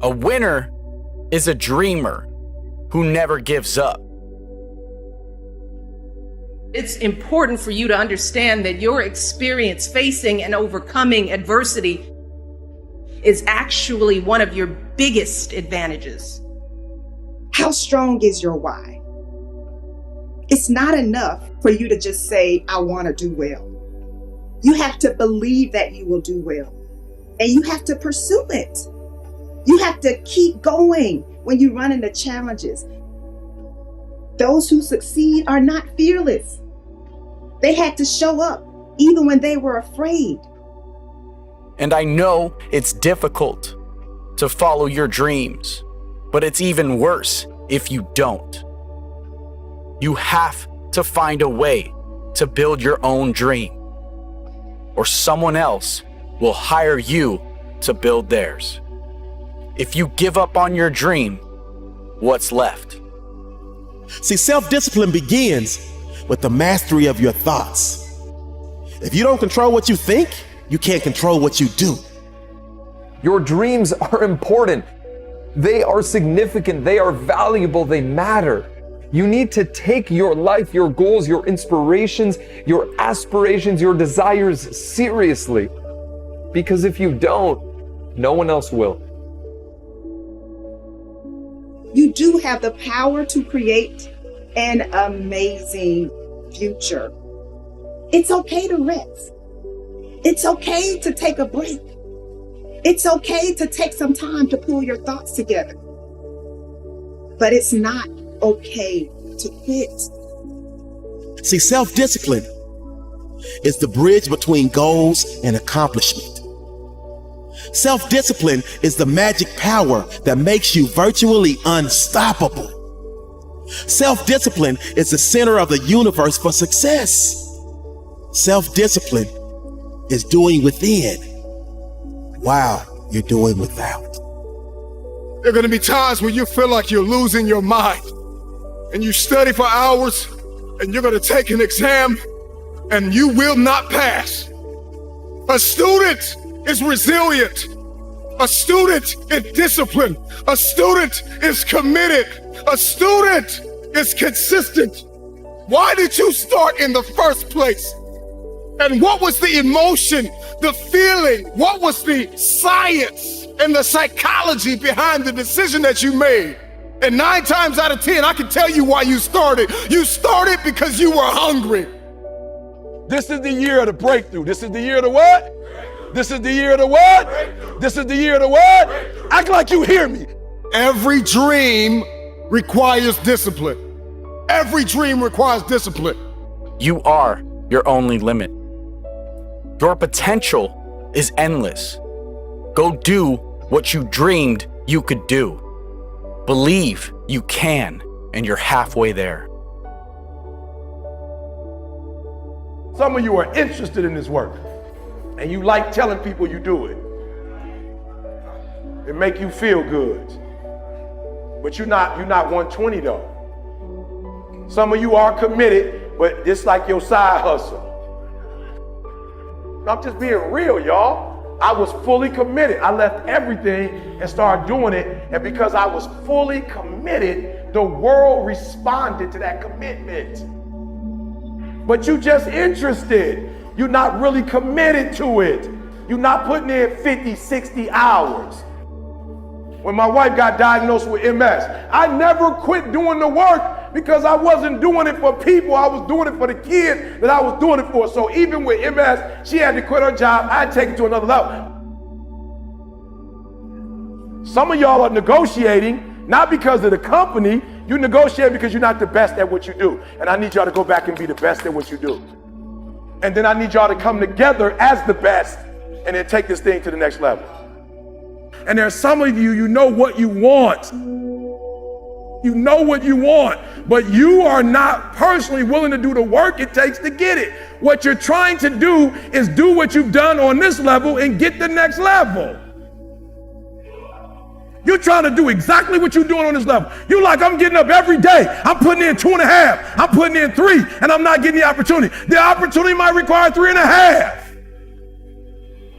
A winner is a dreamer who never gives up. It's important for you to understand that your experience facing and overcoming adversity is actually one of your biggest advantages. How strong is your why? It's not enough for you to just say, I want to do well. You have to believe that you will do well, and you have to pursue it. You have to keep going when you run into challenges. Those who succeed are not fearless. They had to show up even when they were afraid. And I know it's difficult to follow your dreams, but it's even worse if you don't. You have to find a way to build your own dream, or someone else will hire you to build theirs. If you give up on your dream, what's left? See, self-discipline begins with the mastery of your thoughts. If you don't control what you think, you can't control what you do. Your dreams are important. They are significant. They are valuable. They matter. You need to take your life, your goals, your inspirations, your aspirations, your desires seriously. Because if you don't, no one else will. You do have the power to create an amazing future. It's okay to rest. It's okay to take a break. It's okay to take some time to pull your thoughts together. But it's not okay to quit. See, self-discipline is the bridge between goals and accomplishment. Self-discipline is the magic power that makes you virtually unstoppable. Self-discipline is the center of the universe for success. Self-discipline is doing within while you're doing without. There are going to be times when you feel like you're losing your mind, and you study for hours, and you're going to take an exam, and you will not pass. A student is resilient. A student is disciplined. A student is committed. A student is consistent. Why did you start in the first place? And what was the emotion, the feeling? What was the science and the psychology behind the decision that you made? And 9 times out of 10, I can tell you why you started. You started because you were hungry. This is the year of the breakthrough. This is the year of the what? This is the year of the what? This is the year of the what? Act like you hear me. Every dream requires discipline. Every dream requires discipline. You are your only limit. Your potential is endless. Go do what you dreamed you could do. Believe you can, and you're halfway there. Some of you are interested in this work, and you like telling people you do it. It make you feel good. But you're not 120 though. Some of you are committed, but it's like your side hustle. I'm just being real, y'all. I was fully committed. I left everything and started doing it. And because I was fully committed, the world responded to that commitment. But you just interested. You're not really committed to it. You're not putting in 50, 60 hours. When my wife got diagnosed with MS, I never quit doing the work because I wasn't doing it for people. I was doing it for the kids that I was doing it for. So even with MS, she had to quit her job. I had to take it to another level. Some of y'all are negotiating, not because of the company. You negotiate because you're not the best at what you do. And I need y'all to go back and be the best at what you do. And then I need y'all to come together as the best and then take this thing to the next level. And there's some of you, you know what you want. You know what you want, but you are not personally willing to do the work it takes to get it. What you're trying to do is do what you've done on this level and get the next level. You're trying to do exactly what you're doing on this level. You're like, I'm getting up every day. I'm putting in 2.5. I'm putting in 3, and I'm not getting the opportunity. The opportunity might require 3.5.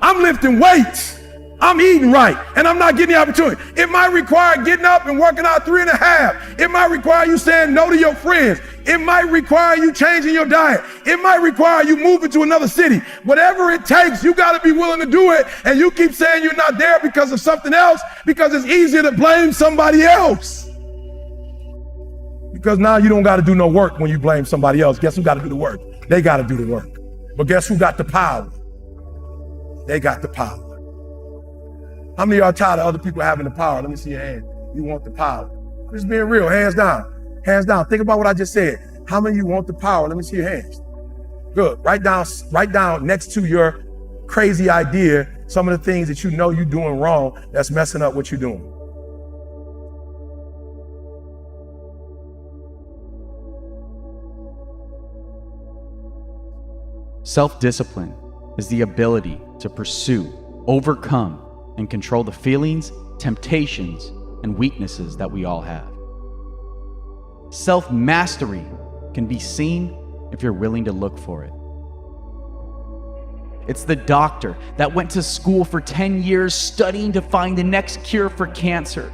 I'm lifting weights. I'm eating right, and I'm not getting the opportunity. It might require getting up and working out 3.5. It might require you saying no to your friends. It might require you changing your diet. It might require you moving to another city. Whatever it takes, you got to be willing to do it. And you keep saying you're not there because of something else, because it's easier to blame somebody else. Because now you don't got to do no work when you blame somebody else. Guess who got to do the work? They got to do the work. But guess who got the power? They got the power. How many of y'all tired of other people having the power? Let me see your hand. You want the power. I'm just being real, hands down. Hands down. Think about what I just said. How many of you want the power? Let me see your hands. Good. Write down next to your crazy idea some of the things that you know you're doing wrong that's messing up what you're doing. Self-discipline is the ability to pursue, overcome, and control the feelings, temptations, and weaknesses that we all have. Self-mastery can be seen if you're willing to look for it. It's the doctor that went to school for 10 years studying to find the next cure for cancer.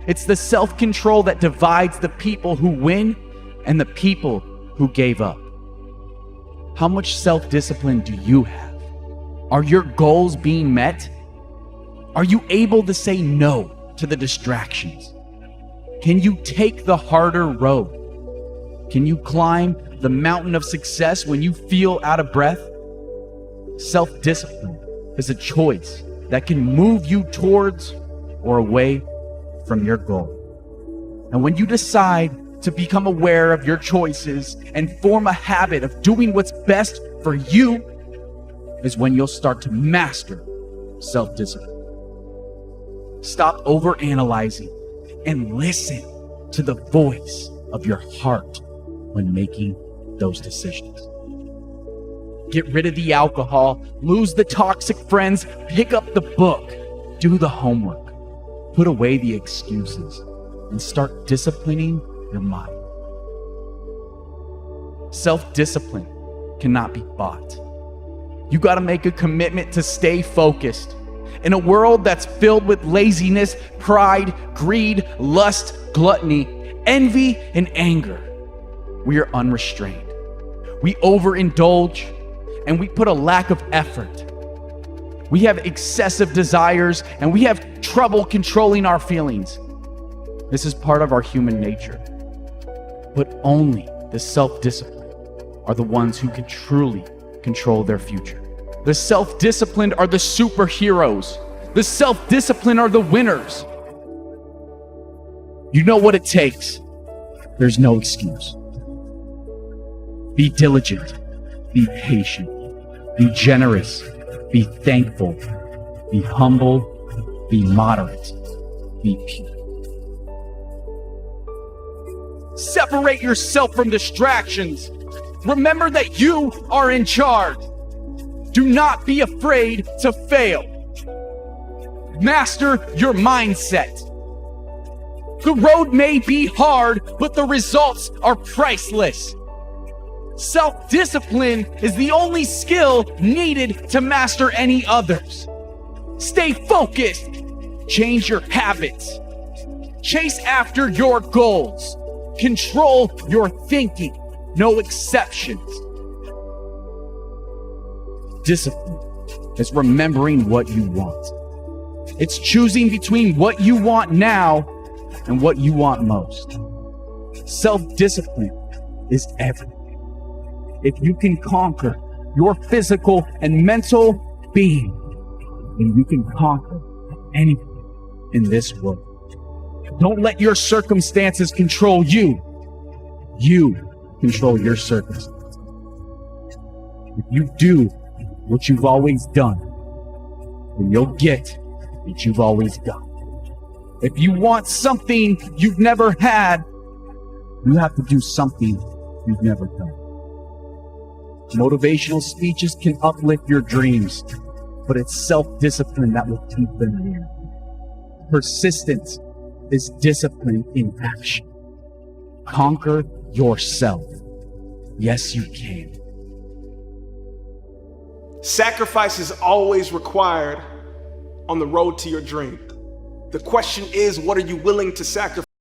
It's the self-control that divides the people who win and the people who gave up. How much self-discipline do you have? Are your goals being met? Are you able to say no to the distractions? Can you take the harder road? Can you climb the mountain of success when you feel out of breath? Self-discipline is a choice that can move you towards or away from your goal. And when you decide to become aware of your choices and form a habit of doing what's best for you, is when you'll start to master self-discipline. Stop overanalyzing and listen to the voice of your heart when making those decisions. Get rid of the alcohol, lose the toxic friends, pick up the book, do the homework, put away the excuses, and start disciplining your mind. Self-discipline cannot be bought. You got to make a commitment to stay focused. In a world that's filled with laziness, pride, greed, lust, gluttony, envy, and anger, we are unrestrained. We overindulge, and we put a lack of effort. We have excessive desires, and we have trouble controlling our feelings. This is part of our human nature. But only the self-disciplined are the ones who can truly control their future. The self-disciplined are the superheroes. The self-disciplined are the winners. You know what it takes. There's no excuse. Be diligent. Be patient. Be generous. Be thankful. Be humble. Be moderate. Be pure. Separate yourself from distractions. Remember that you are in charge. Do not be afraid to fail. Master your mindset. The road may be hard, but the results are priceless. Self-discipline is the only skill needed to master any others. Stay focused. Change your habits. Chase after your goals. Control your thinking. No exceptions. Discipline is remembering what you want. It's choosing between what you want now and what you want most. Self-discipline is everything. If you can conquer your physical and mental being, then you can conquer anything in this world. Don't let your circumstances control you. You control your circumstances. If you do what you've always done, then you'll get what you've always done. If you want something you've never had, you have to do something you've never done. Motivational speeches can uplift your dreams, but it's self-discipline that will keep them near. Persistence is discipline in action. Conquer yourself. Yes, you can. Sacrifice is always required on the road to your dream. The question is, what are you willing to sacrifice?